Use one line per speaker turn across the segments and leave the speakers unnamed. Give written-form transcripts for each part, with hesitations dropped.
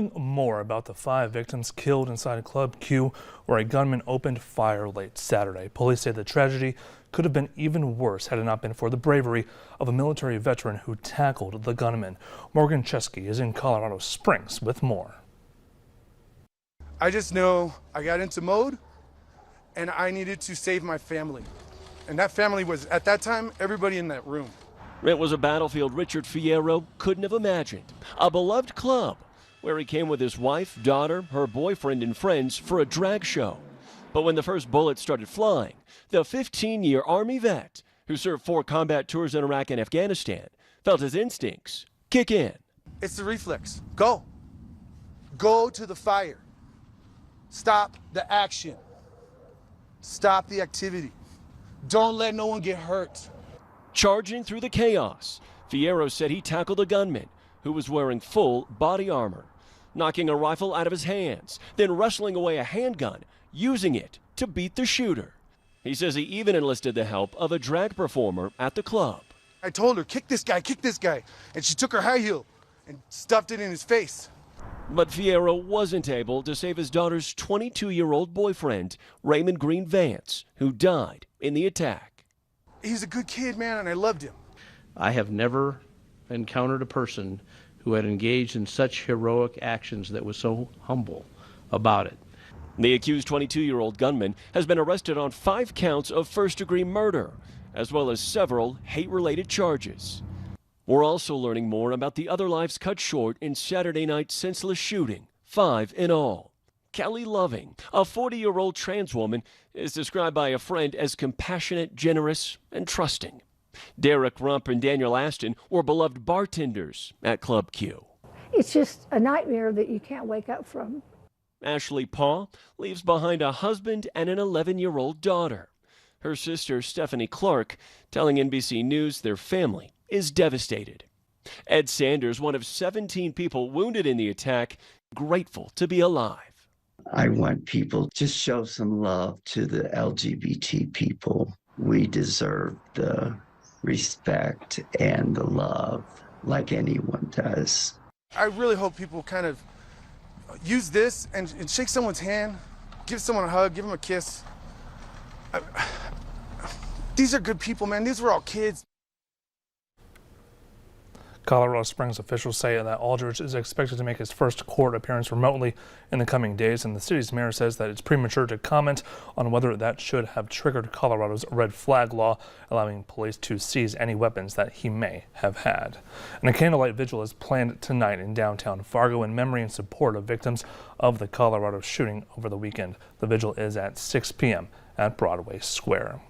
More about the 5 victims killed inside Club Q, where a gunman opened fire late Saturday. Police say the tragedy could have been even worse had it not been for the bravery of a military veteran who tackled the gunman. Morgan Chesky is in Colorado Springs with more.
I just know I got into mode and I needed to save my family. And that family was, at that time, everybody in that room.
It was a battlefield Richard Fierro couldn't have imagined. A beloved club where he came with his wife, daughter, her boyfriend, and friends for a drag show. But when the first bullets started flying, the 15-year Army vet who served 4 combat tours in Iraq and Afghanistan felt his instincts kick in.
It's the reflex. Go. Go to the fire. Stop the action. Stop the activity. Don't let no one get hurt.
Charging through the chaos, Fierro said he tackled a gunman who was wearing full body armor, knocking a rifle out of his hands, then wrestling away a handgun, using it to beat the shooter. He says he even enlisted the help of a drag performer at the club.
I told her, kick this guy, and she took her high heel and stuffed it in his face.
But Fierro wasn't able to save his daughter's 22-year-old boyfriend, Raymond Green Vance, who died in the attack.
He's a good kid, man, and I loved him.
I have never encountered a person who had engaged in such heroic actions that was so humble about it.
The accused 22-year-old gunman has been arrested on 5 counts of first-degree murder, as well as several hate-related charges. We're also learning more about the other lives cut short in Saturday night's senseless shooting, 5 in all. Kelly Loving, a 40-year-old trans woman, is described by a friend as compassionate, generous, and trusting. Derek Rump and Daniel Aston were beloved bartenders at Club Q.
It's just a nightmare that you can't wake up from.
Ashley Paw leaves behind a husband and an 11-year-old daughter. Her sister, Stephanie Clark, telling NBC News their family is devastated. Ed Sanders, one of 17 people wounded in the attack, grateful to be alive.
I want people to show some love to the LGBT people. We deserve the respect and the love like anyone does.
I really hope people kind of use this and shake someone's hand, give someone a hug, give them a kiss. These are good people, man. These were all kids.
Colorado Springs officials say that Aldridge is expected to make his first court appearance remotely in the coming days, and the city's mayor says that it's premature to comment on whether that should have triggered Colorado's red flag law, allowing police to seize any weapons that he may have had. And a candlelight vigil is planned tonight in downtown Fargo in memory and support of victims of the Colorado shooting over the weekend. The vigil is at 6 p.m. at Broadway Square.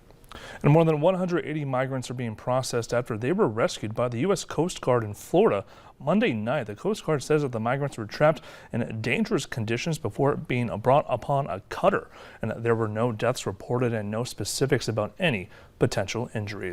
And more than 180 migrants are being processed after they were rescued by the U.S. Coast Guard in Florida Monday night. The Coast Guard says that the migrants were trapped in dangerous conditions before being brought upon a cutter, and that there were no deaths reported and no specifics about any potential injuries.